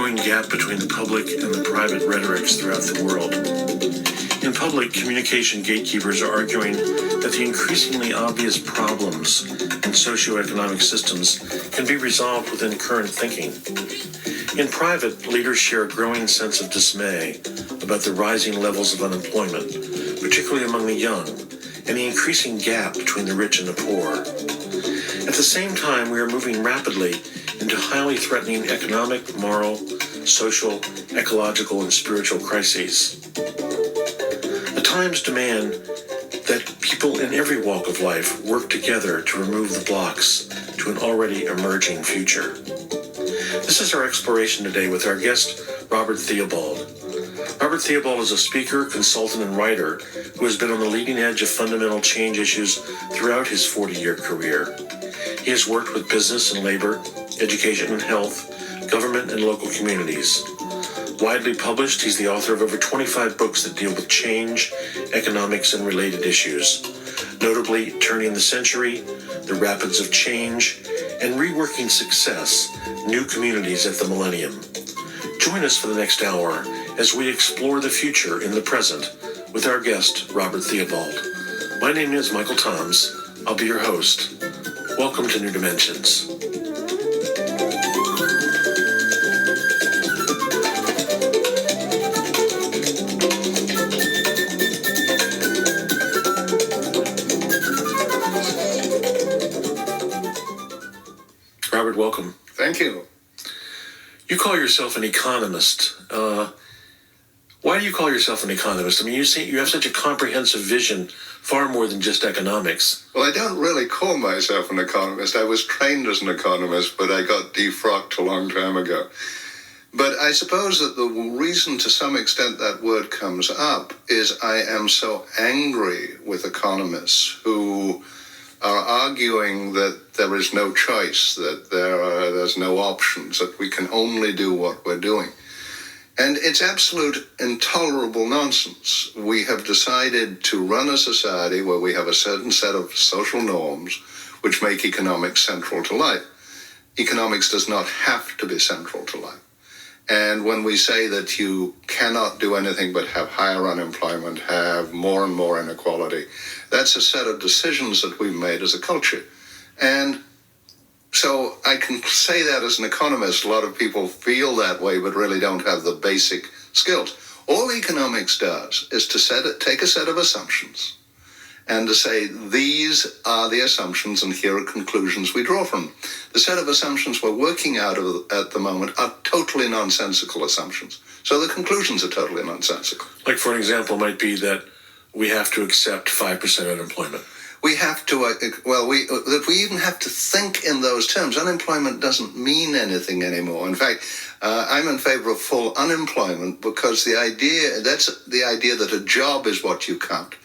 growing gap between the public and the private rhetorics throughout the world. In public, communication gatekeepers are arguing that the increasingly obvious problems in socioeconomic systems can be resolved within current thinking. In private, leaders share a growing sense of dismay about the rising levels of unemployment, particularly among the young, and the increasing gap between the rich and the poor. At the same time, we are moving rapidly into highly threatening economic, moral, social, ecological, and spiritual crises. The times demand that people in every walk of life work together to remove the blocks to an already emerging future. This is our exploration today with our guest, Robert Theobald. Robert Theobald is a speaker, consultant, and writer who has been on the leading edge of fundamental change issues throughout his 40-year career. He has worked with business and labor, education and health, government and local communities. Widely published, he's the author of over 25 books that deal with change, economics, and related issues, notably Turning the Century, The Rapids of Change, and Reworking Success, New Communities at the Millennium. Join us for the next hour as we explore the future in the present with our guest, Robert Theobald. My name is Michael Toms. I'll be your host. Welcome to New Dimensions. Robert, welcome. Thank you. You call yourself an economist. Why do you call yourself an economist? I mean, you have such a comprehensive vision, far more than just economics. Well, I don't really call myself an economist. I was trained as an economist, but I got defrocked a long time ago. But I suppose that the reason to some extent that word comes up is I am so angry with economists who are arguing that there is no choice, that there's no options, that we can only do what we're doing. And it's absolute intolerable nonsense. We have decided to run a society where we have a certain set of social norms which make economics central to life. Economics does not have to be central to life. And when we say that you cannot do anything but have higher unemployment, have more and more inequality, that's a set of decisions that we've made as a culture. And so I can say that as an economist. A lot of people feel that way, but really don't have the basic skills. All economics does is to take a set of assumptions and to say, these are the assumptions and here are conclusions we draw from. The set of assumptions we're working out of at the moment are totally nonsensical assumptions. So the conclusions are totally nonsensical. Like, for an example, might be that we have to accept 5% unemployment. We have to, that we even have to think in those terms. Unemployment doesn't mean anything anymore. In fact, I'm in favor of full unemployment because that's the idea that a job is what you count.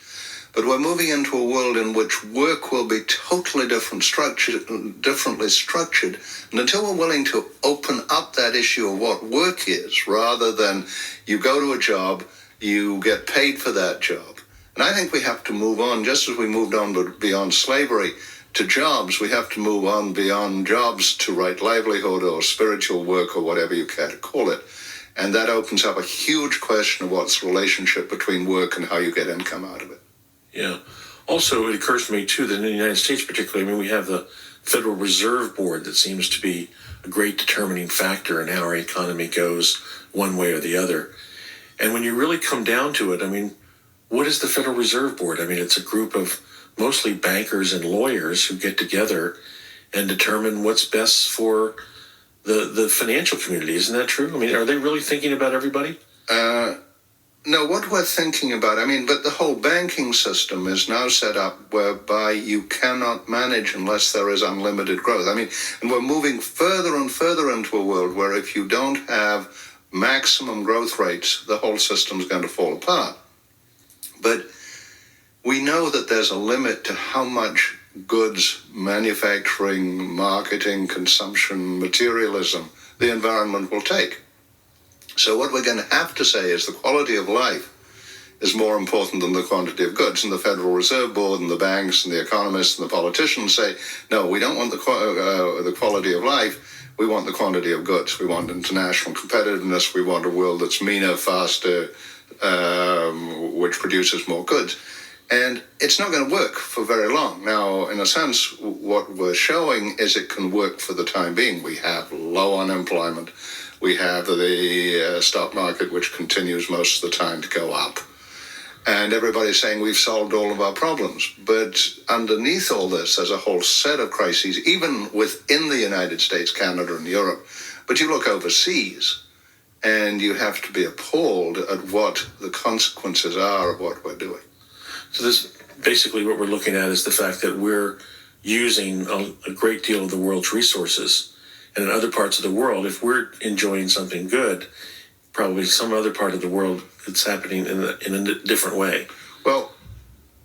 But we're moving into a world in which work will be totally differently structured. And until we're willing to open up that issue of what work is, rather than you go to a job, you get paid for that job. And I think we have to move on, just as we moved on beyond slavery to jobs, we have to move on beyond jobs to right livelihood or spiritual work or whatever you care to call it. And that opens up a huge question of what's the relationship between work and how you get income out of it. Yeah. Also, it occurs to me, too, that in the United States particularly, I mean, we have the Federal Reserve Board that seems to be a great determining factor in how our economy goes one way or the other. And when you really come down to it, I mean, what is the Federal Reserve Board? I mean, it's a group of mostly bankers and lawyers who get together and determine what's best for the financial community. Isn't that true? I mean, are they really thinking about everybody? No, what we're thinking about, but the whole banking system is now set up whereby you cannot manage unless there is unlimited growth. And we're moving further and further into a world where if you don't have maximum growth rates, the whole system's going to fall apart. But we know that there's a limit to how much goods, manufacturing, marketing, consumption, materialism, the environment will take. So what we're going to have to say is the quality of life is more important than the quantity of goods. And the Federal Reserve Board and the banks and the economists and the politicians say, no, we don't want the quality of life. We want the quantity of goods. We want international competitiveness. We want a world that's meaner, faster, which produces more goods. And it's not going to work for very long. Now, in a sense, what we're showing is it can work for the time being. We have low unemployment. We have the stock market, which continues most of the time to go up. And everybody's saying we've solved all of our problems. But underneath all this, there's a whole set of crises, even within the United States, Canada, and Europe. But you look overseas, and you have to be appalled at what the consequences are of what we're doing. So this basically what we're looking at is the fact that we're using a great deal of the world's resources. And in other parts of the world, if we're enjoying something good, probably some other part of the world, it's happening in a different way. Well,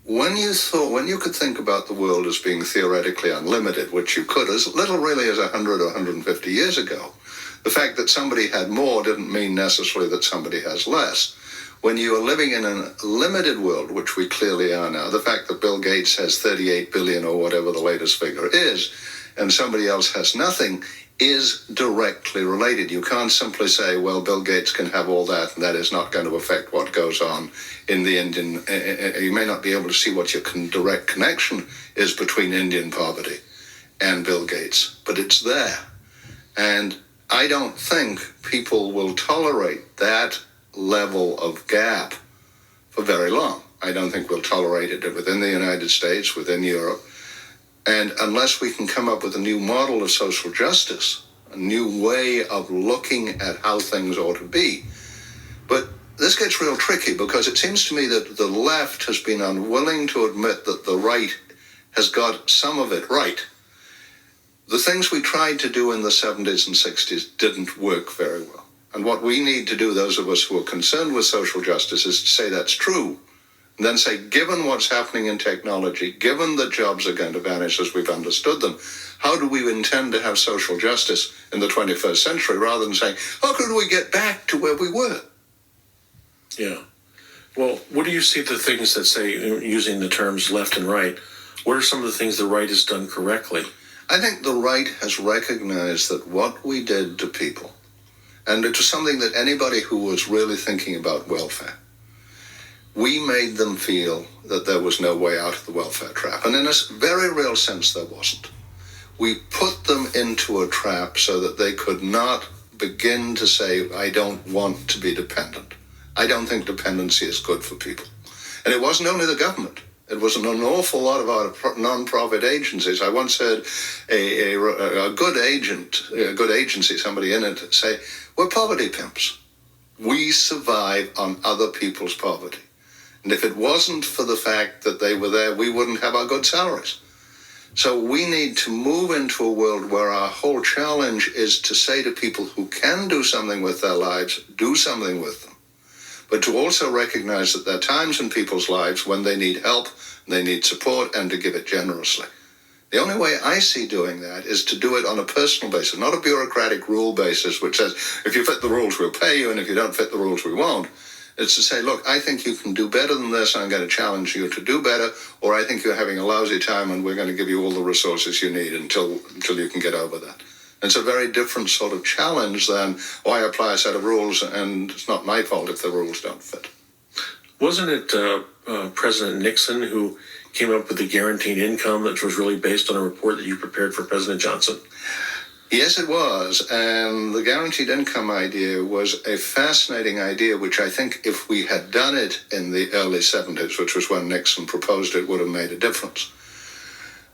when you could think about the world as being theoretically unlimited, which you could, as little really as 100 or 150 years ago, the fact that somebody had more didn't mean necessarily that somebody has less. When you are living in a limited world, which we clearly are now, the fact that Bill Gates has 38 billion or whatever the latest figure is, and somebody else has nothing, is directly related. You can't simply say, well, Bill Gates can have all that, and that is not going to affect what goes on in the Indian. You may not be able to see what your direct connection is between Indian poverty and Bill Gates, but it's there. And I don't think people will tolerate that level of gap for very long. I don't think we'll tolerate it within the United States, within Europe. And unless we can come up with a new model of social justice, a new way of looking at how things ought to be. But this gets real tricky because it seems to me that the left has been unwilling to admit that the right has got some of it right. The things we tried to do in the 70s and 60s didn't work very well. And what we need to do, those of us who are concerned with social justice, is to say that's true. And then say, given what's happening in technology, given that jobs are going to vanish as we've understood them, how do we intend to have social justice in the 21st century, rather than saying, how could we get back to where we were? Yeah. Well, what do you see the things that say, using the terms left and right, what are some of the things the right has done correctly? I think the right has recognized that what we did to people, and it was something that anybody who was really thinking about welfare, we made them feel that there was no way out of the welfare trap. And in a very real sense, there wasn't. We put them into a trap so that they could not begin to say, I don't want to be dependent. I don't think dependency is good for people. And it wasn't only the government. It was an awful lot of our non-profit agencies. I once heard a good agency, somebody in it, say, we're poverty pimps. We survive on other people's poverty. And if it wasn't for the fact that they were there, we wouldn't have our good salaries. So we need to move into a world where our whole challenge is to say to people who can do something with their lives, do something with them. But to also recognize that there are times in people's lives when they need help, they need support, and to give it generously. The only way I see doing that is to do it on a personal basis, not a bureaucratic rule basis, which says, if you fit the rules, we'll pay you, and if you don't fit the rules, we won't. It's to say, look, I think you can do better than this, and I'm going to challenge you to do better, or I think you're having a lousy time, and we're going to give you all the resources you need until you can get over that. It's a very different sort of challenge than, I apply a set of rules, and it's not my fault if the rules don't fit. Wasn't it President Nixon who came up with the guaranteed income that was really based on a report that you prepared for President Johnson? Yes, it was. And the guaranteed income idea was a fascinating idea, which I think if we had done it in the early 70s, which was when Nixon proposed it, would have made a difference.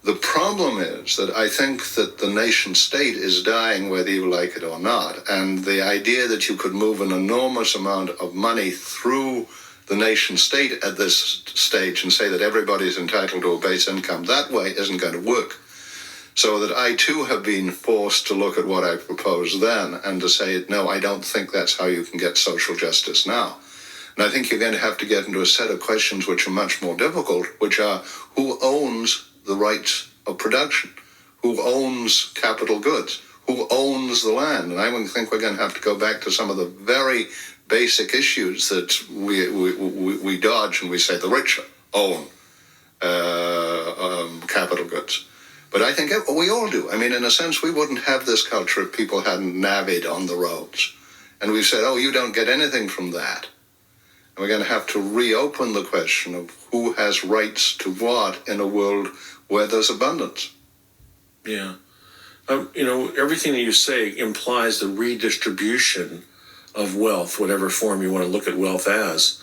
The problem is that I think that the nation state is dying whether you like it or not. And the idea that you could move an enormous amount of money through the nation state at this stage and say that everybody is entitled to a base income that way isn't going to work. So that I too have been forced to look at what I proposed then and to say, no, I don't think that's how you can get social justice now. And I think you're going to have to get into a set of questions which are much more difficult, which are who owns the rights of production, who owns capital goods, who owns the land. And I think we're going to have to go back to some of the very basic issues that we dodge, and we say the rich own capital goods. But I think we all do. I mean, in a sense, we wouldn't have this culture if people hadn't navvied on the roads. And we've said, oh, you don't get anything from that. And we're going to have to reopen the question of who has rights to what in a world where there's abundance. Yeah. Everything that you say implies the redistribution of wealth, whatever form you want to look at wealth as.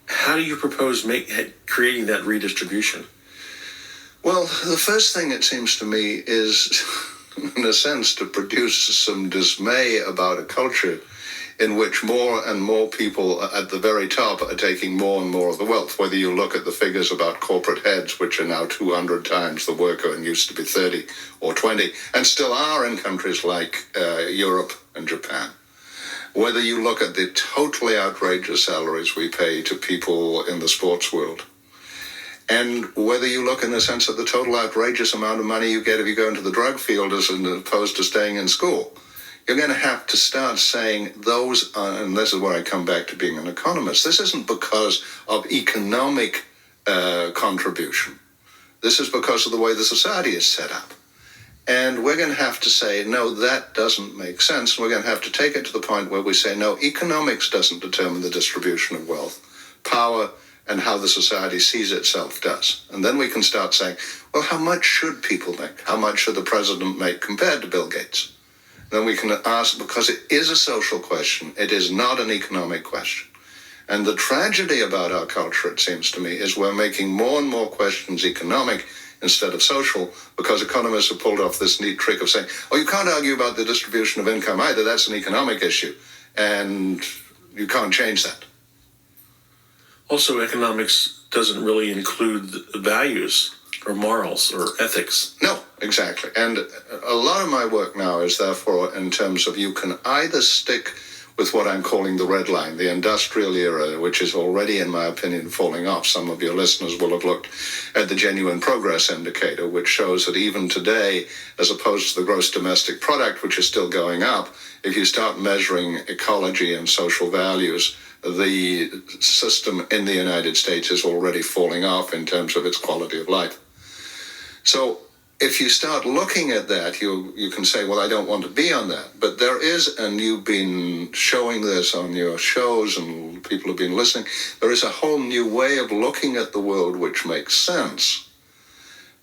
How do you propose creating that redistribution? Well, the first thing, it seems to me, is, in a sense, to produce some dismay about a culture in which more and more people at the very top are taking more and more of the wealth. Whether you look at the figures about corporate heads, which are now 200 times the worker and used to be 30 or 20, and still are in countries like Europe and Japan. Whether you look at the totally outrageous salaries we pay to people in the sports world, and whether you look, in a sense, at the total outrageous amount of money you get if you go into the drug field as opposed to staying in school, you're going to have to start saying those are, and this is where I come back to being an economist, this isn't because of economic contribution. This is because of the way the society is set up. And we're going to have to say, no, that doesn't make sense. We're going to have to take it to the point where we say, no, economics doesn't determine the distribution of wealth. Power and how the society sees itself does. And then we can start saying, well, how much should people make? How much should the president make compared to Bill Gates? Then we can ask, because it is a social question, it is not an economic question. And the tragedy about our culture, it seems to me, is we're making more and more questions economic instead of social, because economists have pulled off this neat trick of saying, oh, you can't argue about the distribution of income either, that's an economic issue, and you can't change that. Also, economics doesn't really include values or morals or ethics. No, exactly. And a lot of my work now is therefore in terms of you can either stick with what I'm calling the red line, the industrial era, which is already, in my opinion, falling off. Some of your listeners will have looked at the genuine progress indicator, which shows that even today, as opposed to the gross domestic product, which is still going up, if you start measuring ecology and social values, the system in the United States is already falling off in terms of its quality of life. So if you start looking at that, you can say, well, I don't want to be on that. But there is, and you've been showing this on your shows and people have been listening, there is a whole new way of looking at the world which makes sense.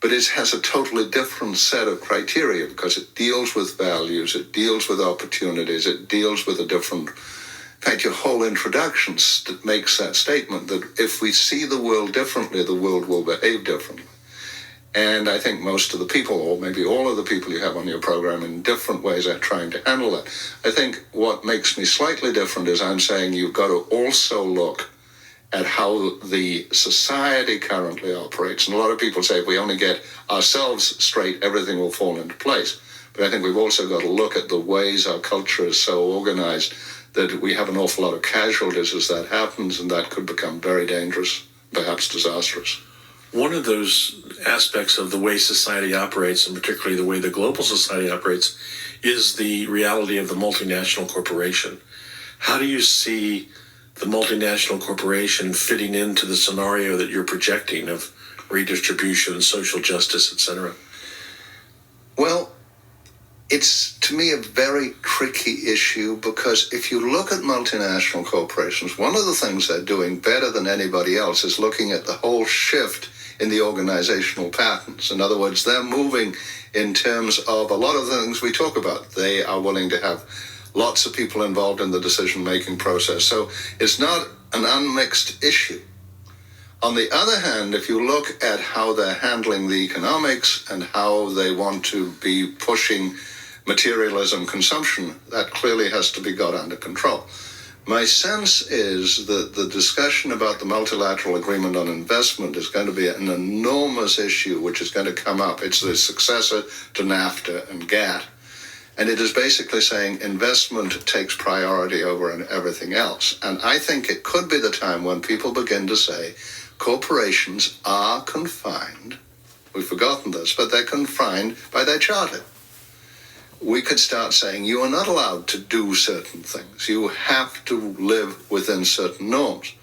But it has a totally different set of criteria because it deals with values, it deals with opportunities, it deals with a different... In fact, your whole introduction makes that statement that if we see the world differently, the world will behave differently. And I think most of the people, or maybe all of the people you have on your program in different ways are trying to handle that. I think what makes me slightly different is I'm saying you've got to also look at how the society currently operates. And a lot of people say if we only get ourselves straight, everything will fall into place. But I think we've also got to look at the ways our culture is so organized that we have an awful lot of casualties as that happens, and that could become very dangerous, perhaps disastrous. One of those aspects of the way society operates, and particularly the way the global society operates, is the reality of the multinational corporation. How do you see the multinational corporation fitting into the scenario that you're projecting of redistribution, social justice, etc.? Well, it's, to me, a very tricky issue because if you look at multinational corporations, one of the things they're doing better than anybody else is looking at the whole shift in the organizational patterns. In other words, they're moving in terms of a lot of the things we talk about. They are willing to have lots of people involved in the decision-making process. So it's not an unmixed issue. On the other hand, if you look at how they're handling the economics and how they want to be pushing materialism consumption, that clearly has to be got under control. My sense is that the discussion about the multilateral agreement on investment is going to be an enormous issue which is going to come up. It's the successor to NAFTA and GATT. And it is basically saying investment takes priority over everything else. And I think it could be the time when people begin to say corporations are confined, we've forgotten this, but they're confined by their charter. We could start saying you are not allowed to do certain things. You have to live within certain norms.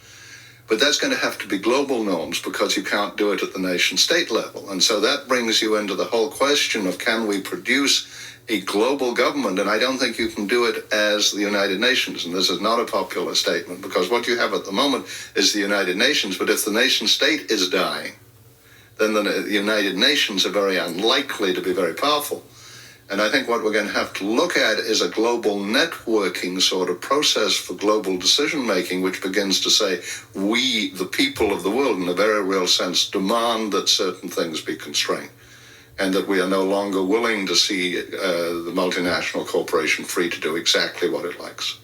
But that's going to have to be global norms because you can't do it at the nation-state level. And so that brings you into the whole question of, can we produce a global government? And I don't think you can do it as the United Nations. And this is not a popular statement, because what you have at the moment is the United Nations. But if the nation-state is dying, then the United Nations are very unlikely to be very powerful. And I think what we're going to have to look at is a global networking sort of process for global decision-making, which begins to say, we, the people of the world, in a very real sense, demand that certain things be constrained, and that we are no longer willing to see the multinational corporation free to do exactly what it likes.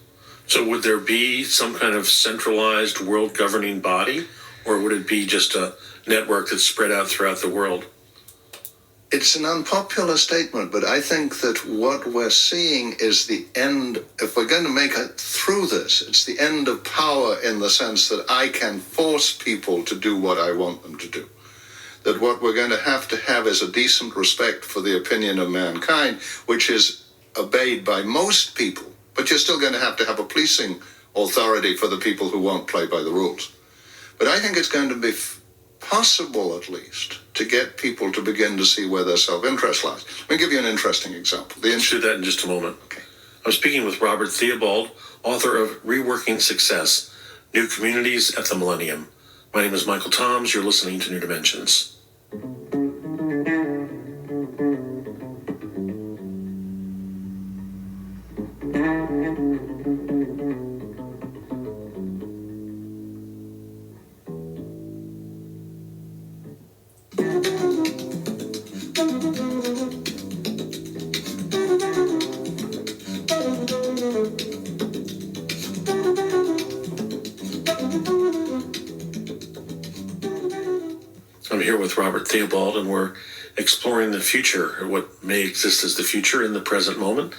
So would there be some kind of centralized world governing body, or would it be just a network that's spread out throughout the world? It's an unpopular statement, but I think that what we're seeing is the end. If we're going to make it through this, it's the end of power in the sense that I can force people to do what I want them to do. That what we're going to have is a decent respect for the opinion of mankind, which is obeyed by most people, but you're still going to have a policing authority for the people who won't play by the rules. But I think it's going to be possible, at least, to get people to begin to see where their self-interest lies. Let me give you an interesting example. Let's do that in just a moment. Okay. I'm speaking with Robert Theobald, author of Reworking Success, New Communities at the Millennium. My name is Michael Toms. You're listening to New Dimensions. I'm here with Robert Theobald, and we're exploring the future, or what may exist as the future in the present moment.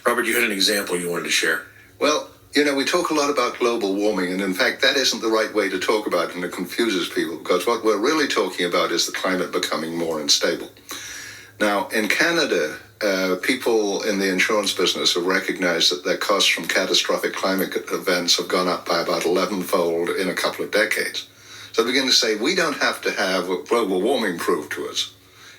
Robert, you had an example you wanted to share. Well, we talk a lot about global warming, and in fact, that isn't the right way to talk about it, and it confuses people, because what we're really talking about is the climate becoming more unstable. Now, in Canada, people in the insurance business have recognized that their costs from catastrophic climate events have gone up by about 11-fold in a couple of decades. So they begin to say, we don't have to have global warming proved to us.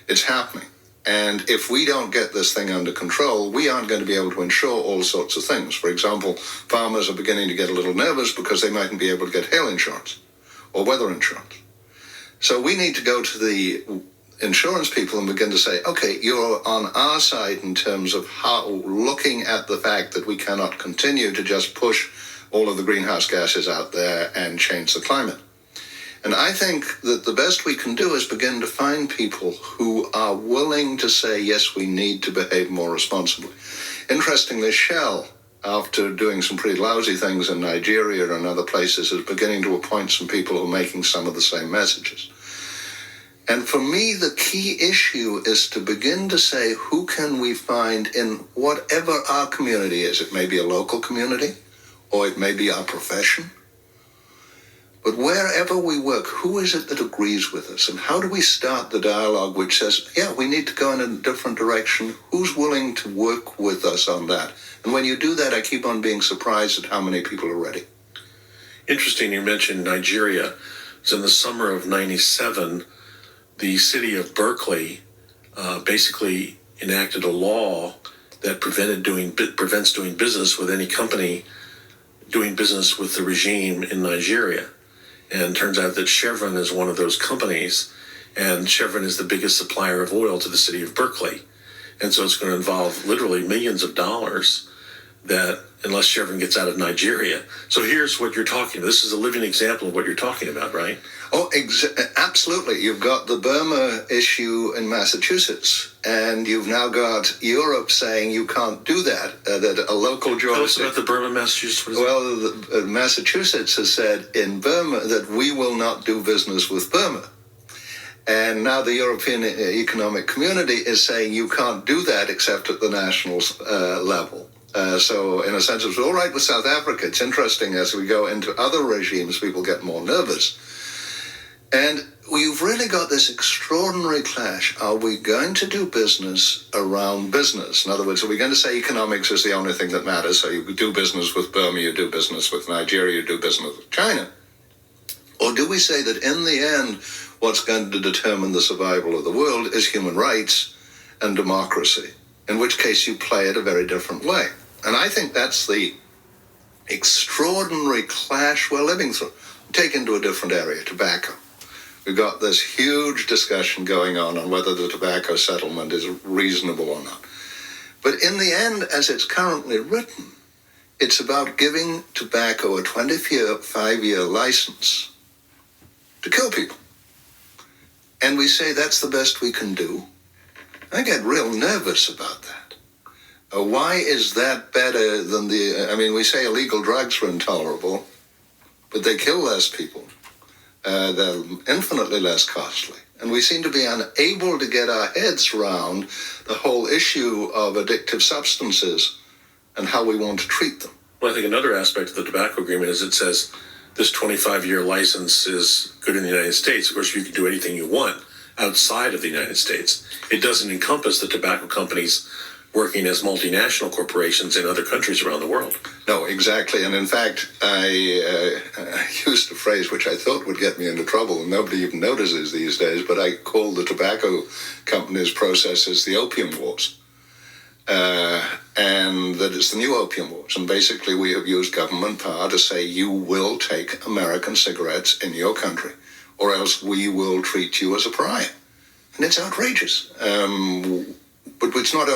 It's happening. And if we don't get this thing under control, we aren't going to be able to insure all sorts of things. For example, farmers are beginning to get a little nervous because they mightn't be able to get hail insurance or weather insurance. So we need to go to the insurance people and begin to say, okay, you're on our side in terms of how looking at the fact that we cannot continue to just push all of the greenhouse gases out there and change the climate. And I think that the best we can do is begin to find people who are willing to say, yes, we need to behave more responsibly. Interestingly, Shell, after doing some pretty lousy things in Nigeria and other places, is beginning to appoint some people who are making some of the same messages. And for me, the key issue is to begin to say, who can we find in whatever our community is? It may be a local community, or it may be our profession. But wherever we work, who is it that agrees with us? And how do we start the dialogue which says, yeah, we need to go in a different direction? Who's willing to work with us on that? And when you do that, I keep on being surprised at how many people are ready. Interesting, you mentioned Nigeria. So in the summer of '97, the city of Berkeley basically enacted a law that prevents doing business with any company doing business with the regime in Nigeria. And it turns out that Chevron is one of those companies, and Chevron is the biggest supplier of oil to the city of Berkeley. And so it's going to involve literally millions of dollars that, unless Chevron gets out of Nigeria. So here's what you're talking about. This is a living example of what you're talking about, right? Oh, absolutely. You've got the Burma issue in Massachusetts, and you've now got Europe saying you can't do that, that a local jurisdiction... Tell us about the Burma, Massachusetts. Well, Massachusetts has said in Burma that we will not do business with Burma. And now the European Economic Community is saying you can't do that except at the national level. So in a sense, it's all right with South Africa. It's interesting, as we go into other regimes, people get more nervous. And we've really got this extraordinary clash. Are we going to do business around business? In other words, are we going to say economics is the only thing that matters? So you do business with Burma, you do business with Nigeria, you do business with China. Or do we say that in the end, what's going to determine the survival of the world is human rights and democracy, in which case you play it a very different way? And I think that's the extraordinary clash we're living through. Take into a different area, tobacco. We've got this huge discussion going on whether the tobacco settlement is reasonable or not. But in the end, as it's currently written, it's about giving tobacco a 25-year license to kill people. And we say that's the best we can do. I get real nervous about that. Why is that better than we say illegal drugs are intolerable, but they kill less people. They're infinitely less costly. And we seem to be unable to get our heads around the whole issue of addictive substances and how we want to treat them. Well, I think another aspect of the tobacco agreement is it says this 25-year license is good in the United States. Of course, you can do anything you want outside of the United States. It doesn't encompass the tobacco companies working as multinational corporations in other countries around the world. No, exactly. And in fact, I used a phrase which I thought would get me into trouble, and nobody even notices these days, but I call the tobacco companies' processes the opium wars. And that it's the new opium wars. And basically we have used government power to say you will take American cigarettes in your country, or else we will treat you as a pariah. And it's outrageous. But we don't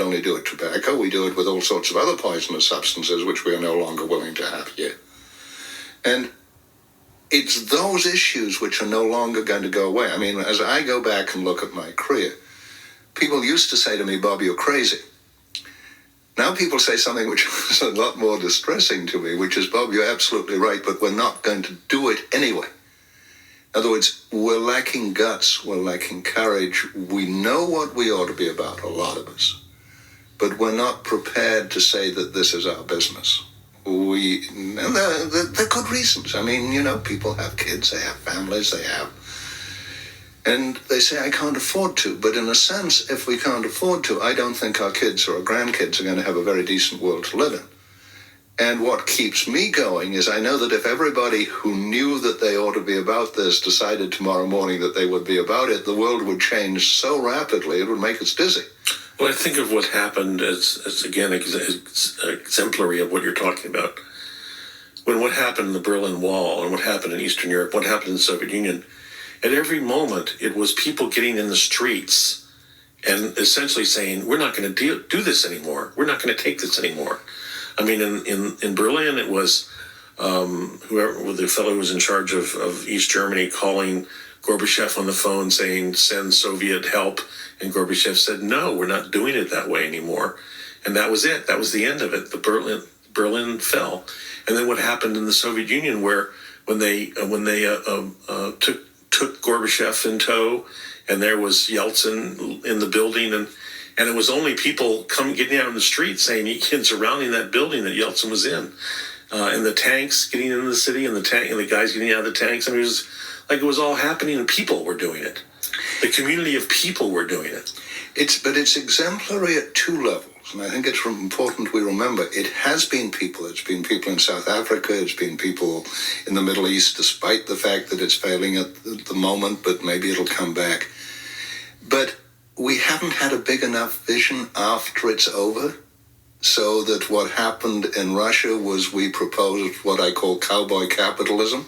only do it with tobacco, we do it with all sorts of other poisonous substances which we are no longer willing to have here. And it's those issues which are no longer going to go away. I mean, as I go back and look at my career, people used to say to me, Bob, you're crazy. Now people say something which is a lot more distressing to me, which is, Bob, you're absolutely right, but we're not going to do it anyway. In other words, we're lacking guts, we're lacking courage. We know what we ought to be about, a lot of us, but we're not prepared to say that this is our business. And they're good reasons. I mean, people have kids, they have families, and they say, I can't afford to. But in a sense, if we can't afford to, I don't think our kids or our grandkids are going to have a very decent world to live in. And what keeps me going is I know that if everybody who knew that they ought to be about this decided tomorrow morning that they would be about it, the world would change so rapidly it would make us dizzy. Well, I think of what happened as again, exemplary of what you're talking about. When what happened in the Berlin Wall and what happened in Eastern Europe, what happened in the Soviet Union, at every moment it was people getting in the streets and essentially saying, we're not going to do this anymore. We're not going to take this anymore. I mean, in Berlin, it was the fellow who was in charge of East Germany calling Gorbachev on the phone saying, send Soviet help. And Gorbachev said, no, we're not doing it that way anymore. And that was it. That was the end of it. Berlin fell. And then what happened in the Soviet Union, where when they took Gorbachev in tow, and there was Yeltsin in the building, and it was only people getting out in the street saying, surrounding that building that Yeltsin was in, and the tanks getting into the city, and the guys getting out of the tanks. I mean, it was all happening, and people were doing it. The community of people were doing it. But it's exemplary at two levels, and I think it's important we remember it has been people. It's been people in South Africa. It's been people in the Middle East, despite the fact that it's failing at the moment, but maybe it'll come back. But we haven't had a big enough vision after it's over, so that what happened in Russia was we proposed what I call cowboy capitalism,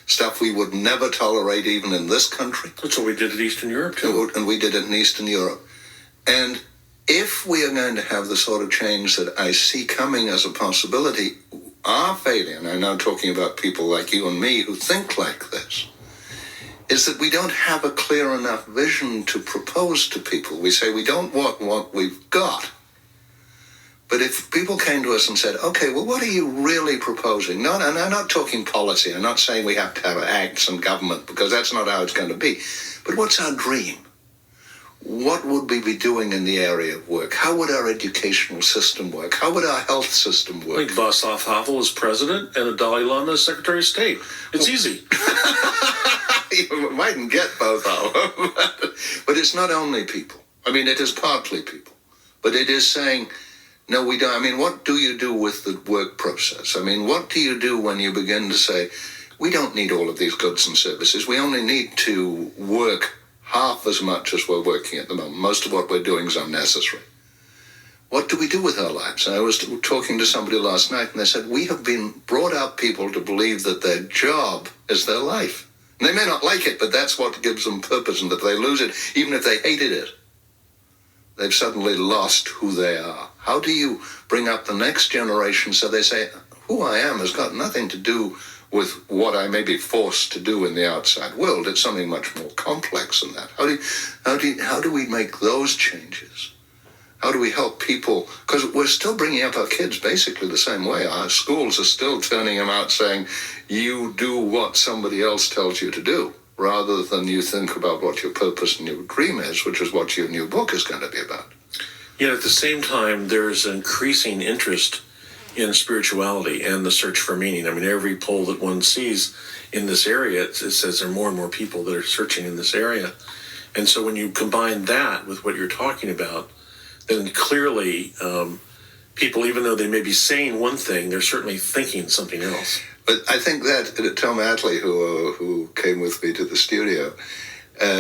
stuff we would never tolerate even in this country. That's what we did in Eastern Europe, too. And we did it in Eastern Europe. And if we are going to have the sort of change that I see coming as a possibility, our failure, and I'm now talking about people like you and me who think like this, is that we don't have a clear enough vision to propose to people. We say we don't want what we've got. But if people came to us and said, okay, well, what are you really proposing? No, and I'm not talking policy. I'm not saying we have to have acts and government, because that's not how it's going to be. But what's our dream? What would we be doing in the area of work? How would our educational system work? How would our health system work? I think Václav Havel is president and the Dalai Lama is Secretary of State. It's easy. You mightn't get both of them. But it's not only people. I mean, it is partly people. But it is saying, no, we don't. I mean, what do you do with the work process? I mean, what do you do when you begin to say, we don't need all of these goods and services. We only need to work half as much as we're working at the moment. Most of what we're doing is unnecessary. What do we do with our lives? And I was talking to somebody last night, and they said, we have been brought up people to believe that their job is their life. And they may not like it, but that's what gives them purpose, and that if they lose it, even if they hated it, they've suddenly lost who they are. How do you bring up the next generation so they say, who I am has got nothing to do with what I may be forced to do in the outside world? It's something much more complex than that. How do we make those changes? How do we help people? Because we're still bringing up our kids basically the same way. Our schools are still turning them out saying, you do what somebody else tells you to do, rather than you think about what your purpose and your dream is, which is what your new book is going to be about. Yet at the same time, there's increasing interest in spirituality and the search for meaning. I mean, every poll that one sees in this area, it says there are more and more people that are searching in this area. And so when you combine that with what you're talking about, then clearly people, even though they may be saying one thing, they're certainly thinking something else. But I think that Tom Attlee, who came with me to the studio,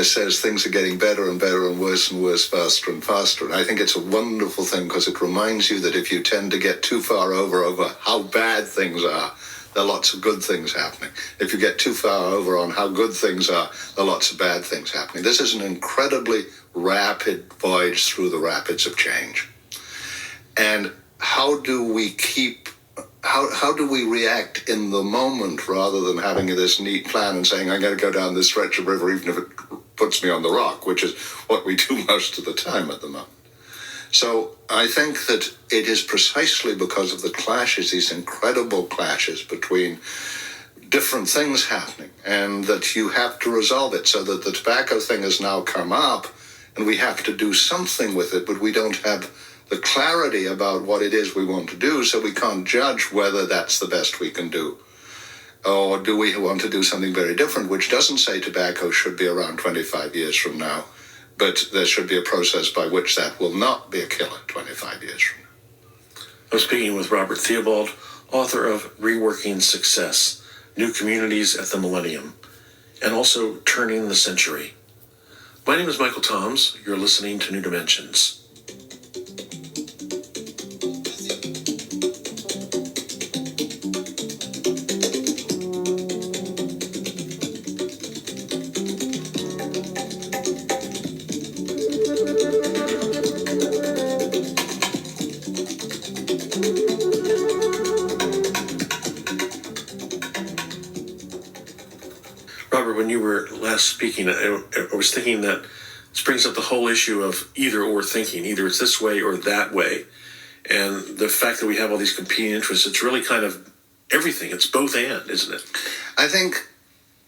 says things are getting better and better and worse, faster and faster. And I think it's a wonderful thing, because it reminds you that if you tend to get too far over how bad things are, there are lots of good things happening. If you get too far over on how good things are, there are lots of bad things happening. This is an incredibly rapid voyage through the rapids of change. And how do we react in the moment, rather than having this neat plan and saying, I'm going to go down this stretch of river even if it puts me on the rock, which is what we do most of the time at the moment. So I think that it is precisely because of the clashes, these incredible clashes between different things happening, and that you have to resolve it, so that the tobacco thing has now come up and we have to do something with it, but we don't have the clarity about what it is we want to do, so we can't judge whether that's the best we can do. Or do we want to do something very different, which doesn't say tobacco should be around 25 years from now, but there should be a process by which that will not be a killer 25 years from now. I'm speaking with Robert Theobald, author of Reworking Success, New Communities at the Millennium, and also Turning the Century. My name is Michael Toms. You're listening to New Dimensions. Robert, when you were last speaking, I was thinking that this brings up the whole issue of either or thinking. Either it's this way or that way. And the fact that we have all these competing interests, it's really kind of everything. It's both and, isn't it? I think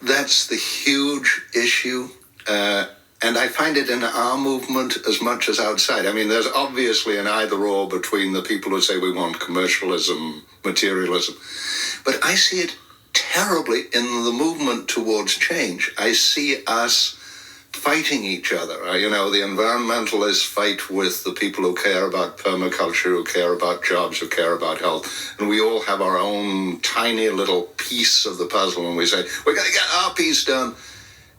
that's the huge issue. And I find it in our movement as much as outside. I mean, there's obviously an either or between the people who say we want commercialism, materialism. But I see it terribly in the movement towards change. I see us fighting each other. The environmentalists fight with the people who care about permaculture, who care about jobs, who care about health. And we all have our own tiny little piece of the puzzle, and we say, we're going to get our piece done.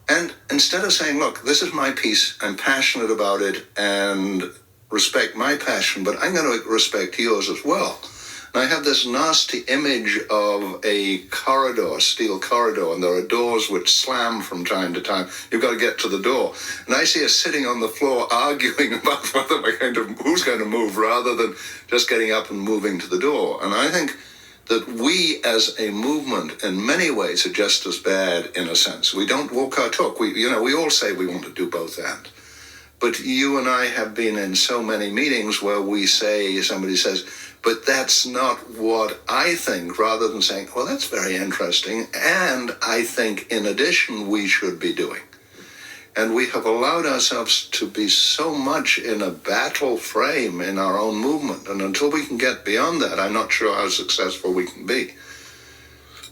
And instead of saying, look, this is my piece, I'm passionate about it, and respect my passion, but I'm going to respect yours as well. And I have this nasty image of a corridor, steel corridor, and there are doors which slam from time to time. You've got to get to the door. And I see us sitting on the floor arguing about who's going to move, rather than just getting up and moving to the door. And I think that we as a movement in many ways are just as bad in a sense. We don't walk our talk. We all say we want to do both and. But you and I have been in so many meetings where somebody says, but that's not what I think, rather than saying, well, that's very interesting, and I think in addition we should be doing. And we have allowed ourselves to be so much in a battle frame in our own movement. And until we can get beyond that, I'm not sure how successful we can be.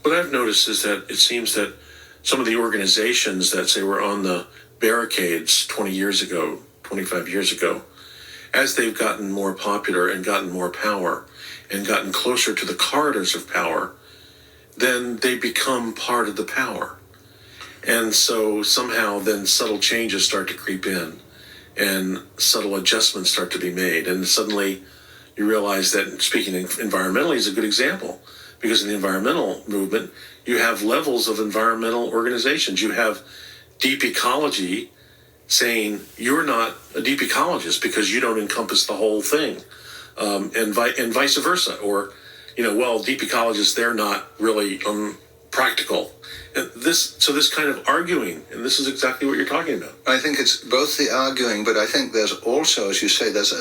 What I've noticed is that it seems that some of the organizations that say were on the barricades 20 years ago, 25 years ago, as they've gotten more popular and gotten more power and gotten closer to the corridors of power, then they become part of the power. And so somehow then subtle changes start to creep in and subtle adjustments start to be made. And suddenly you realize that speaking environmentally is a good example, because in the environmental movement, you have levels of environmental organizations. You have deep ecology saying you're not a deep ecologist because you don't encompass the whole thing, and vice versa. Or, well, deep ecologists, they're not really practical. And this kind of arguing, and this is exactly what you're talking about. I think it's both the arguing, but I think there's also, as you say, there's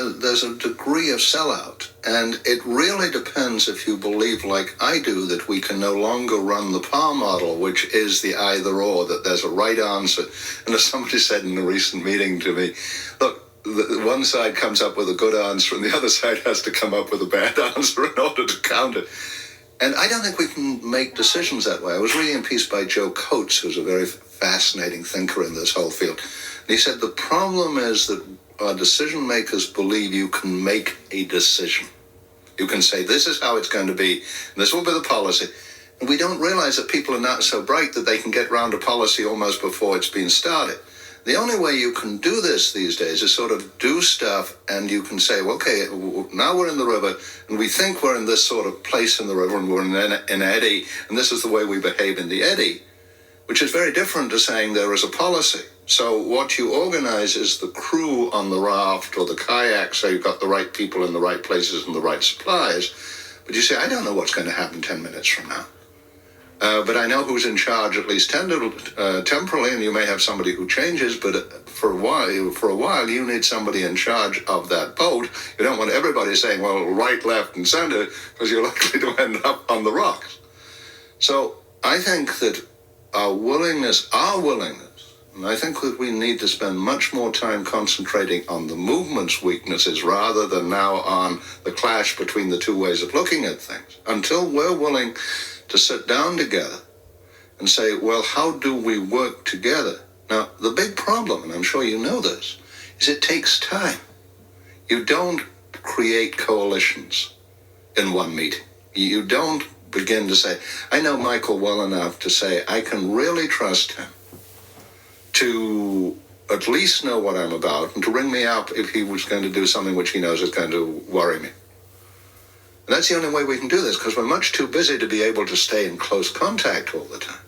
a degree of sellout. And it really depends if you believe, like I do, that we can no longer run the PAR model, which is the either or, that there's a right answer. And as somebody said in a recent meeting to me, look, the one side comes up with a good answer and the other side has to come up with a bad answer in order to counter. And I don't think we can make decisions that way. I was reading a piece by Joe Coates, who's a very fascinating thinker in this whole field. And he said the problem is that our decision makers believe you can make a decision. You can say, this is how it's going to be, and this will be the policy. And we don't realize that people are not so bright that they can get round a policy almost before it's been started. The only way you can do this these days is sort of do stuff, and you can say, well, okay, now we're in the river, and we think we're in this sort of place in the river, and we're in an eddy, and this is the way we behave in the eddy, which is very different to saying there is a policy. So what you organize is the crew on the raft or the kayak, so you've got the right people in the right places and the right supplies. But you say, I don't know what's going to happen 10 minutes from now. But I know who's in charge, at least temporarily, and you may have somebody who changes, but for a while, you need somebody in charge of that boat. You don't want everybody saying, well, right, left, and center, because you're likely to end up on the rocks. So I think that our willingness, and I think that we need to spend much more time concentrating on the movement's weaknesses rather than now on the clash between the two ways of looking at things. Until we're willing to sit down together and say, well, how do we work together? Now, the big problem, and I'm sure you know this, is it takes time. You don't create coalitions in one meeting. You don't begin to say, I know Michael well enough to say I can really trust him to at least know what I'm about and to ring me up if he was going to do something which he knows is going to worry me. And that's the only way we can do this, because we're much too busy to be able to stay in close contact all the time.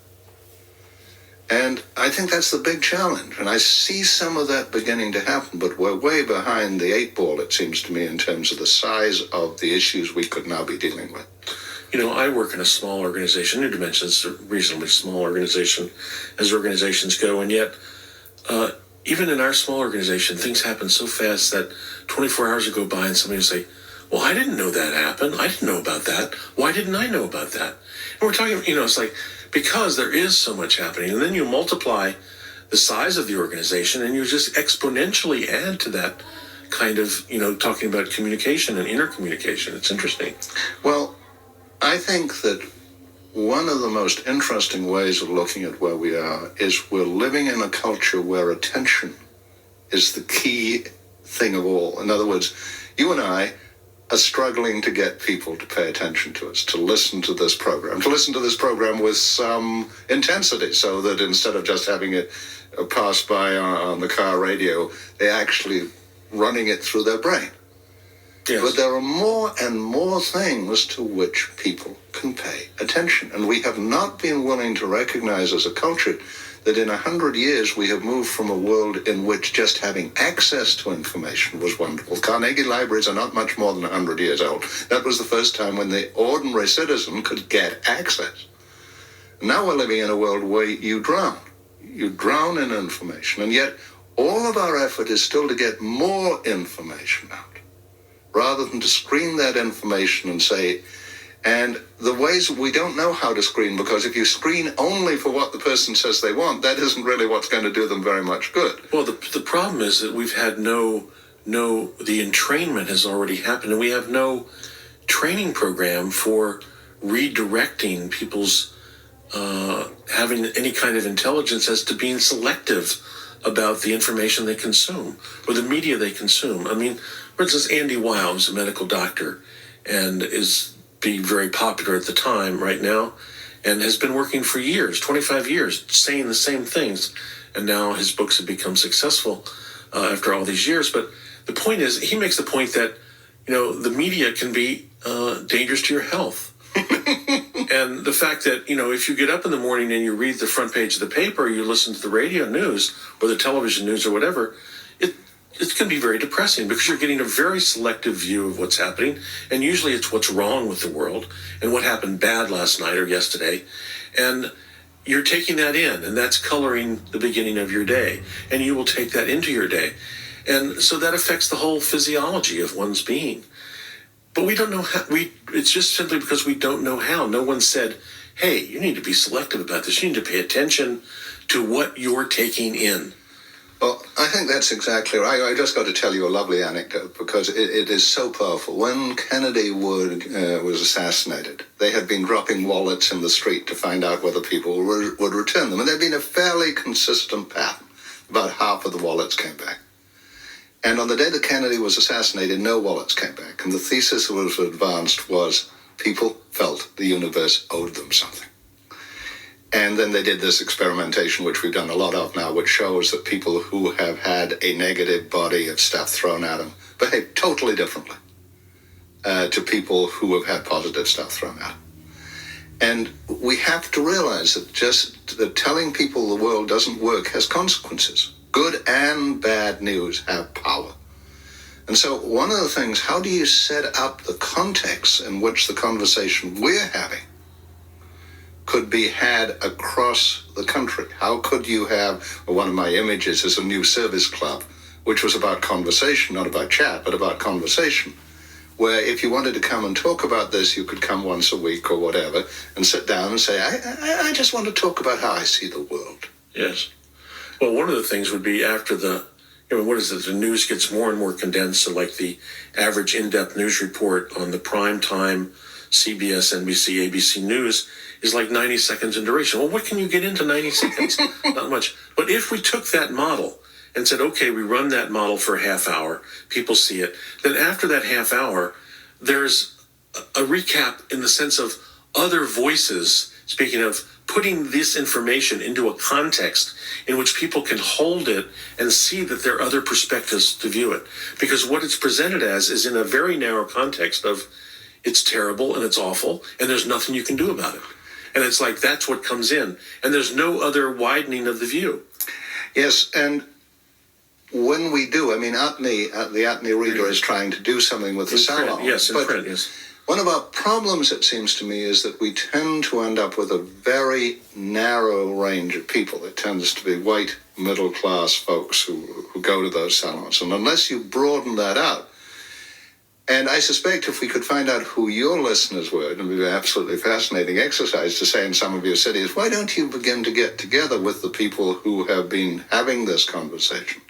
And I think that's the big challenge. And I see some of that beginning to happen, but we're way behind the 8 ball, it seems to me, in terms of the size of the issues we could now be dealing with. I work in a small organization. New Dimensions is a reasonably small organization as organizations go. And yet, even in our small organization, things happen so fast that 24 hours will go by and somebody will say, well, I didn't know that happened. I didn't know about that. Why didn't I know about that? And we're talking, it's like, because there is so much happening. And then you multiply the size of the organization and you just exponentially add to that kind of, talking about communication and intercommunication. It's interesting. Well, I think that one of the most interesting ways of looking at where we are is we're living in a culture where attention is the key thing of all. In other words, you and I are struggling to get people to pay attention to us, to listen to this program with some intensity, so that instead of just having it pass by on the car radio, they're actually running it through their brain. Yes. But there are more and more things to which people can pay attention. And we have not been willing to recognize as a culture that in 100 years we have moved from a world in which just having access to information was wonderful. Carnegie libraries are not much more than 100 years old. That was the first time when the ordinary citizen could get access. Now we're living in a world where you drown. You drown in information. And yet all of our effort is still to get more information out, rather than to screen that information and say, and the ways we don't know how to screen, because if you screen only for what the person says they want, that isn't really what's going to do them very much good. Well, the problem is that we've had the entrainment has already happened, and we have no training program for redirecting people's having any kind of intelligence as to being selective about the information they consume or the media they consume. I mean, for instance, Andy Weil is a medical doctor and is being very popular at the time right now. and has been working for years, 25 years, saying the same things. And now his books have become successful after all these years. But the point is, he makes the point that, the media can be dangerous to your health. And the fact that, if you get up in the morning and you read the front page of the paper, or you listen to the radio news or the television news or whatever, it can be very depressing because you're getting a very selective view of what's happening. And usually it's what's wrong with the world and what happened bad last night or yesterday. And you're taking that in, and that's coloring the beginning of your day. And you will take that into your day. And so that affects the whole physiology of one's being. But we don't know how. It's just simply because we don't know how. No one said, hey, you need to be selective about this. You need to pay attention to what you're taking in. Well, I think that's exactly right. I just got to tell you a lovely anecdote because it is so powerful. When Kennedy was assassinated, they had been dropping wallets in the street to find out whether people would return them. And there had been a fairly consistent pattern. About half of the wallets came back. And on the day that Kennedy was assassinated, no wallets came back. And the thesis that was advanced was people felt the universe owed them something. And then they did this experimentation, which we've done a lot of now, which shows that people who have had a negative body of stuff thrown at them behave totally differently to people who have had positive stuff thrown at them. And we have to realize that telling people the world doesn't work has consequences. Good and bad news have power. And so one of the things, how do you set up the context in which the conversation we're having could be had across the country? How could you have, one of my images is a new service club, which was about conversation, not about chat, but about conversation, where if you wanted to come and talk about this, you could come once a week or whatever and sit down and say, I just want to talk about how I see the world. Yes. Well, one of the things would be after the news gets more and more condensed, so like the average in-depth news report on the prime time CBS, NBC, ABC News is like 90 seconds in duration. Well, what can you get into 90 seconds? Not much. But if we took that model and said, okay, we run that model for a half hour, people see it, then after that half hour, there's a recap in the sense of other voices, speaking of putting this information into a context in which people can hold it and see that there are other perspectives to view it. Because what it's presented as is in a very narrow context of it's terrible and it's awful and there's nothing you can do about it. And it's like that's what comes in. And there's no other widening of the view. Yes, and when we do, the Atney Reader is trying to do something with the salon. Yes, in print, yes. One of our problems, it seems to me, is that we tend to end up with a very narrow range of people. It tends to be white, middle-class folks who go to those salons. And unless you broaden that out, and I suspect if we could find out who your listeners were, it would be an absolutely fascinating exercise to say in some of your cities, why don't you begin to get together with the people who have been having this conversation?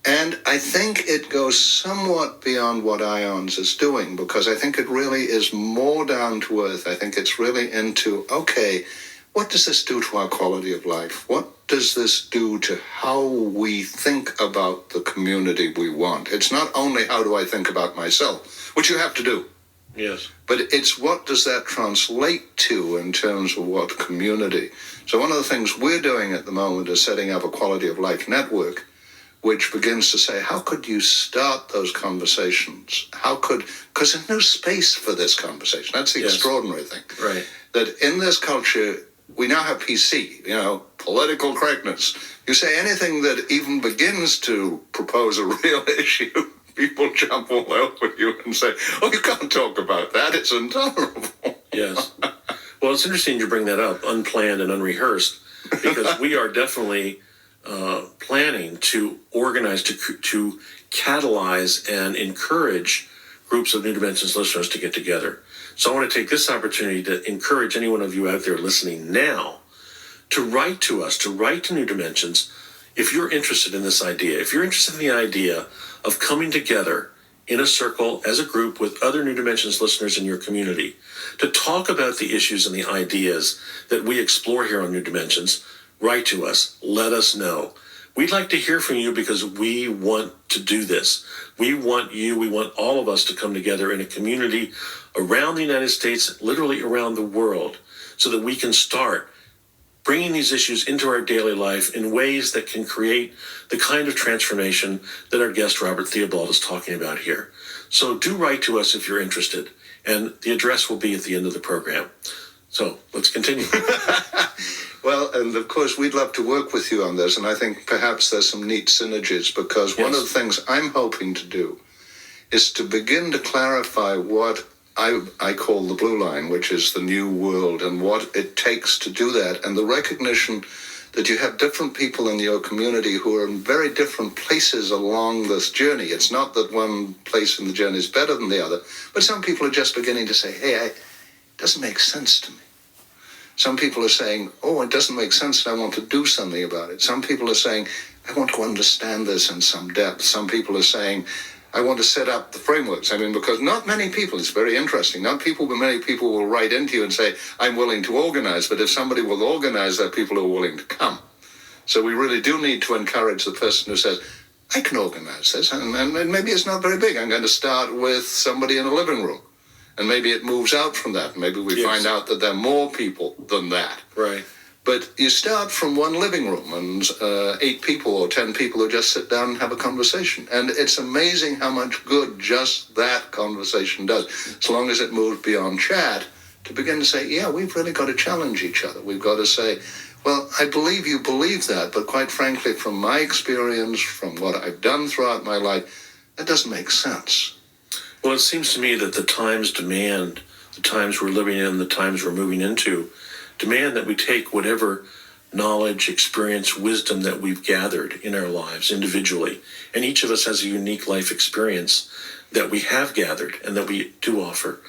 And I think it goes somewhat beyond what IONS is doing, because I think it really is more down to earth. I think it's really into, okay, what does this do to our quality of life? What does this do to how we think about the community we want? It's not only how do I think about myself, which you have to do. Yes. But it's what does that translate to in terms of what community? So one of the things we're doing at the moment is setting up a quality of life network, which begins to say, how could you start those conversations? Because there's no space for this conversation. That's the extraordinary thing. Right. That in this culture, we now have PC, political correctness. You say anything that even begins to propose a real issue, people jump all over you and say, oh, you can't talk about that. It's intolerable. Yes. Well, it's interesting you bring that up, unplanned and unrehearsed, because we are definitely planning to organize, to catalyze and encourage groups of New Dimensions listeners to get together. So I want to take this opportunity to encourage any one of you out there listening now to write to us, to write to New Dimensions if you're interested in this idea, if you're interested in the idea of coming together in a circle as a group with other New Dimensions listeners in your community to talk about the issues and the ideas that we explore here on New Dimensions. Write to us. Let us know. We'd like to hear from you because we want to do this. We want all of us to come together in a community around the United States, literally around the world, so that we can start bringing these issues into our daily life in ways that can create the kind of transformation that our guest Robert Theobald is talking about here. So do write to us if you're interested, and the address will be at the end of the program. So let's continue. Well, and of course, we'd love to work with you on this, and I think perhaps there's some neat synergies, because one of the things I'm hoping to do is to begin to clarify what I call the blue line, which is the new world, and what it takes to do that, and the recognition that you have different people in your community who are in very different places along this journey. It's not that one place in the journey is better than the other, but some people are just beginning to say, hey, it doesn't make sense to me. Some people are saying, oh, it doesn't make sense and I want to do something about it. Some people are saying, I want to understand this in some depth. Some people are saying, I want to set up the frameworks. I mean, because not many people, it's very interesting, not many people will write into you and say, I'm willing to organize. But if somebody will organize, that people are willing to come. So we really do need to encourage the person who says, I can organize this. And maybe it's not very big. I'm going to start with somebody in a living room. And maybe it moves out from that. Maybe we find out that there are more people than that. Right. But you start from one living room and 8 people or 10 people who just sit down and have a conversation. And it's amazing how much good just that conversation does, as long as it moves beyond chat, to begin to say, yeah, we've really got to challenge each other. We've got to say, well, I believe you believe that, but quite frankly, from my experience, from what I've done throughout my life, that doesn't make sense. Well, it seems to me that the times demand, the times we're living in, the times we're moving into, demand that we take whatever knowledge, experience, wisdom that we've gathered in our lives individually. And each of us has a unique life experience that we have gathered and that we do offer.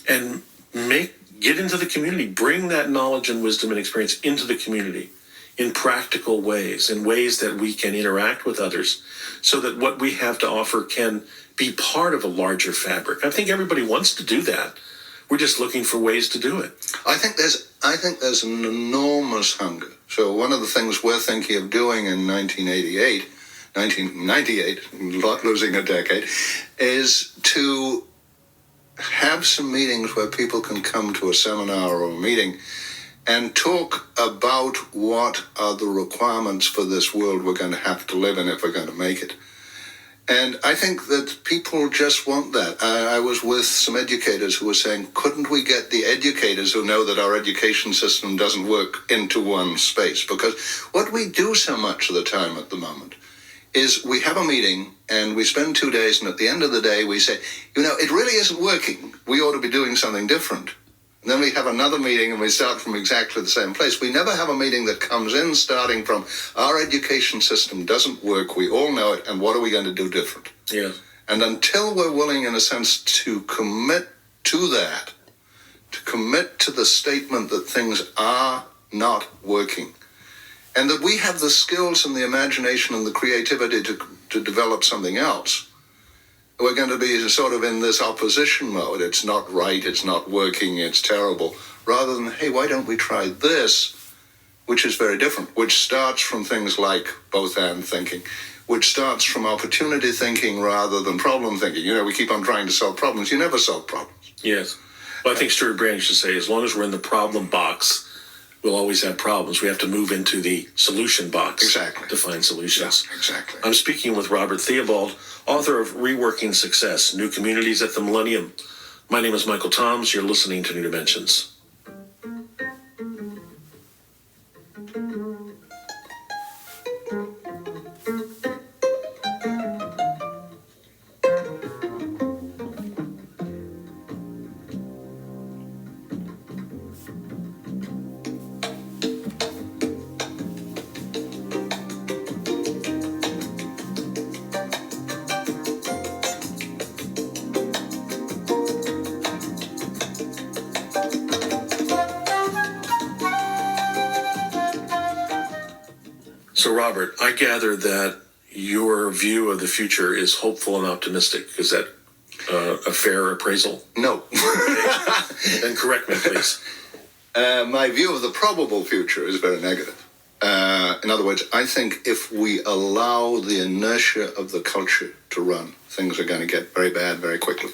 And get into the community, bring that knowledge and wisdom and experience into the community in practical ways, in ways that we can interact with others, so that what we have to offer can be part of a larger fabric. I think everybody wants to do that. We're just looking for ways to do it. I think there's an enormous hunger. So one of the things we're thinking of doing in 1998, not losing a decade, is to have some meetings where people can come to a seminar or a meeting and talk about what are the requirements for this world we're going to have to live in if we're going to make it. And I think that people just want that. I was with some educators who were saying, couldn't we get the educators who know that our education system doesn't work into one space? Because what we do so much of the time at the moment is we have a meeting and we spend 2 days, and at the end of the day we say, it really isn't working. We ought to be doing something different. And then we have another meeting and we start from exactly the same place. We never have a meeting that comes in starting from our education system doesn't work. We all know it. And what are we going to do different? Yeah. And until we're willing, in a sense, to commit to that, to commit to the statement that things are not working, and that we have the skills and the imagination and the creativity to develop something else, we're going to be sort of in this opposition mode. It's not right, it's not working, it's terrible. Rather than, hey, why don't we try this, which is very different, which starts from things like both and thinking, which starts from opportunity thinking rather than problem thinking. We keep on trying to solve problems. You never solve problems. Yes. Well, I think Stuart Brand used to say, as long as we're in the problem box, we'll always have problems. We have to move into the solution box to find solutions. Yeah, exactly. I'm speaking with Robert Theobald, author of Reworking Success, New Communities at the Millennium. My name is Michael Toms. You're listening to New Dimensions. So, Robert, I gather that your view of the future is hopeful and optimistic. Is that a fair appraisal? No. Then correct me, please. My view of the probable future is very negative. In other words, I think if we allow the inertia of the culture to run, things are going to get very bad very quickly.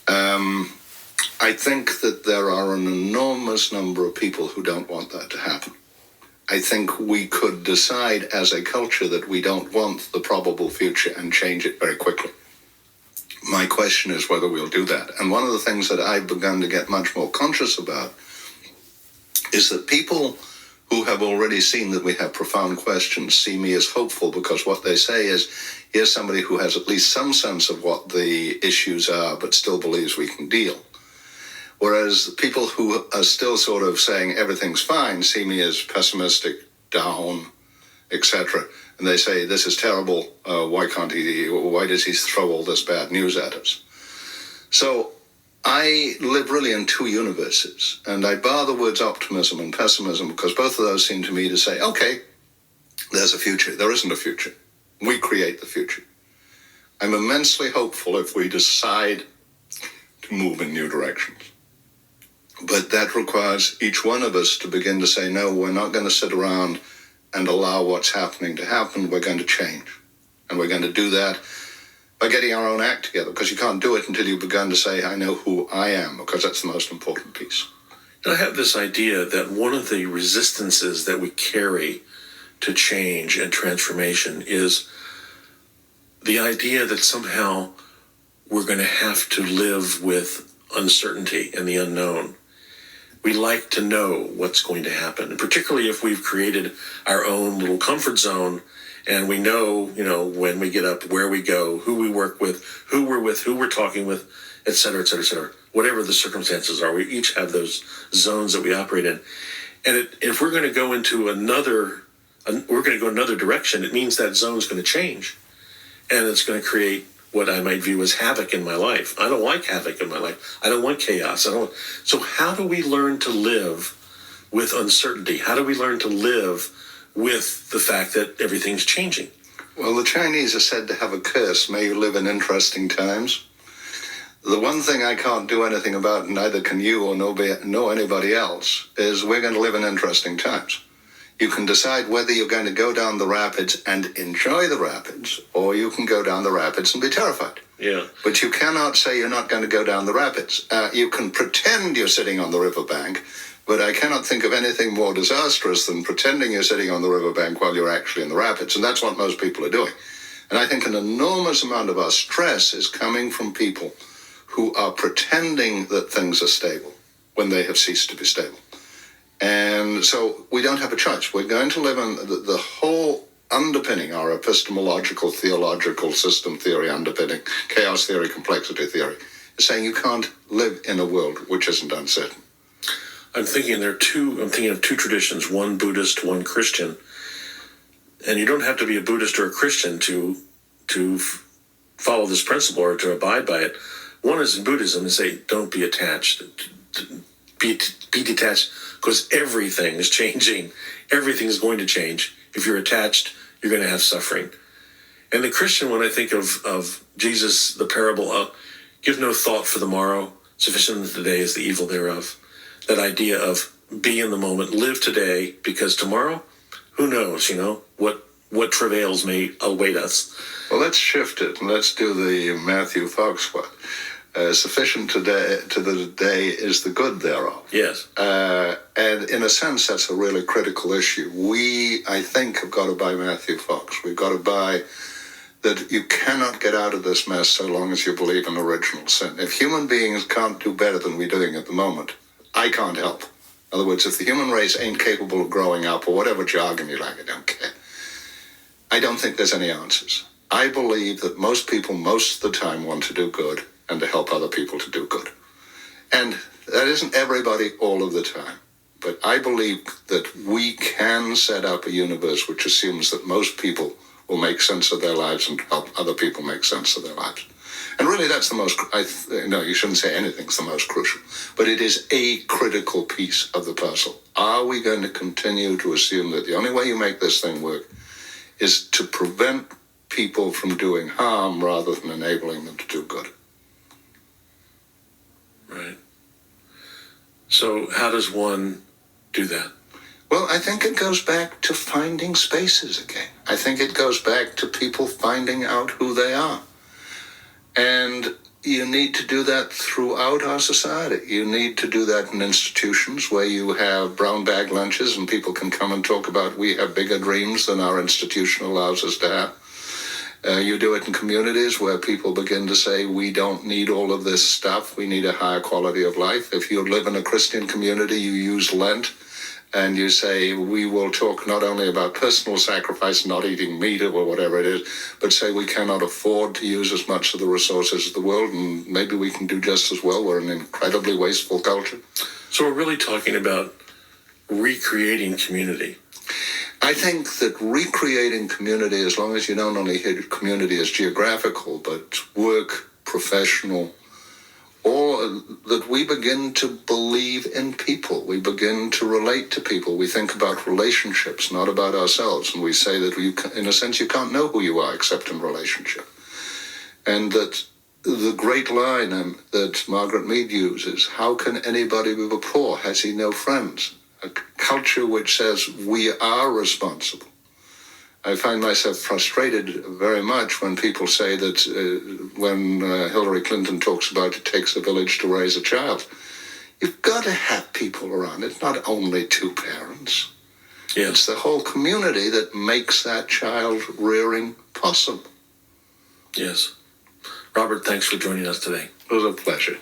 I think that there are an enormous number of people who don't want that to happen. I think we could decide as a culture that we don't want the probable future and change it very quickly. My question is whether we'll do that. And one of the things that I've begun to get much more conscious about is that people who have already seen that we have profound questions see me as hopeful, because what they say is, here's somebody who has at least some sense of what the issues are, but still believes we can deal. Whereas people who are still sort of saying everything's fine see me as pessimistic, down, etc. And they say, this is terrible, why does he throw all this bad news at us? So I live really in two universes, and I bar the words optimism and pessimism because both of those seem to me to say, okay, there's a future. There isn't a future. We create the future. I'm immensely hopeful if we decide to move in new directions. But that requires each one of us to begin to say, no, we're not going to sit around and allow what's happening to happen. We're going to change. And we're going to do that by getting our own act together, because you can't do it until you've begun to say, I know who I am, because that's the most important piece. I have this idea that one of the resistances that we carry to change and transformation is the idea that somehow we're going to have to live with uncertainty and the unknown. We like to know what's going to happen, and particularly if we've created our own little comfort zone and we know, when we get up, where we go, who we work with, who we're talking with, et cetera, et cetera, et cetera. Whatever the circumstances are, we each have those zones that we operate in. And if we're going to go into another direction, it means that zone's going to change, and it's going to create what I might view as havoc in my life. I don't like havoc in my life. I don't want chaos. So how do we learn to live with uncertainty? How do we learn to live with the fact that everything's changing? Well, the Chinese are said to have a curse, may you live in interesting times. The one thing I can't do anything about, and neither can you or know anybody else, is we're going to live in interesting times. You can decide whether you're going to go down the rapids and enjoy the rapids, or you can go down the rapids and be terrified. Yeah. But you cannot say you're not going to go down the rapids. You can pretend you're sitting on the riverbank, but I cannot think of anything more disastrous than pretending you're sitting on the riverbank while you're actually in the rapids, and that's what most people are doing. And I think an enormous amount of our stress is coming from people who are pretending that things are stable when they have ceased to be stable. And so we don't have a choice. We're going to live in the whole underpinning, our epistemological, theological system theory underpinning, chaos theory, complexity theory, is saying you can't live in a world which isn't uncertain. I'm thinking of two traditions, one Buddhist, one Christian. And you don't have to be a Buddhist or a Christian to follow this principle or to abide by it. One is in Buddhism, they say, don't be attached. Be detached, because everything is changing. Everything is going to change. If you're attached, you're going to have suffering. And the Christian, when I think of Jesus, the parable of give no thought for the morrow, sufficient the day is the evil thereof. That idea of be in the moment, live today, because tomorrow, who knows, what travails may await us. Well, let's shift it and let's do the Matthew Fox one. Sufficient to the day is the good thereof. Yes. And in a sense, that's a really critical issue. We, I think, have got to buy Matthew Fox. We've got to buy that you cannot get out of this mess so long as you believe in original sin. If human beings can't do better than we're doing at the moment, I can't help. In other words, if the human race ain't capable of growing up, or whatever jargon you like, I don't care. I don't think there's any answers. I believe that most people most of the time want to do good and to help other people to do good. And that isn't everybody all of the time. But I believe that we can set up a universe which assumes that most people will make sense of their lives and help other people make sense of their lives. And really that's the most, you shouldn't say anything's the most crucial, but it is a critical piece of the puzzle. Are we going to continue to assume that the only way you make this thing work is to prevent people from doing harm rather than enabling them to do good? Right. So how does one do that? Well, I think it goes back to finding spaces again. I think it goes back to people finding out who they are. And you need to do that throughout our society. You need to do that in institutions where you have brown bag lunches and people can come and talk about we have bigger dreams than our institution allows us to have. You do it in communities where people begin to say, we don't need all of this stuff. We need a higher quality of life. If you live in a Christian community, you use Lent and you say, we will talk not only about personal sacrifice, not eating meat or whatever it is, but say we cannot afford to use as much of the resources of the world, and maybe we can do just as well. We're an incredibly wasteful culture. So we're really talking about recreating community. I think that recreating community, as long as you don't only hit community as geographical, but work, professional, or that we begin to believe in people. We begin to relate to people. We think about relationships, not about ourselves. And we say that in a sense, you can't know who you are except in relationship. And that the great line that Margaret Mead uses, how can anybody be poor? Has he no friends? A culture which says we are responsible. I find myself frustrated very much when people say that when Hillary Clinton talks about it takes a village to raise a child. You've got to have people around. It's not only two parents. Yes. It's the whole community that makes that child rearing possible. Yes. Robert, thanks for joining us today. It was a pleasure.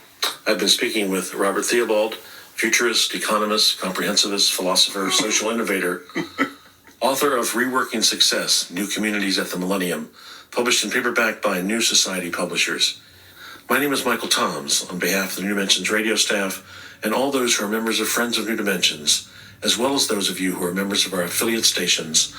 I've been speaking with Robert Theobald, futurist, economist, comprehensivist, philosopher, social innovator, author of Reworking Success, New Communities at the Millennium, published in paperback by New Society Publishers. My name is Michael Toms, on behalf of the New Dimensions radio staff and all those who are members of Friends of New Dimensions, as well as those of you who are members of our affiliate stations.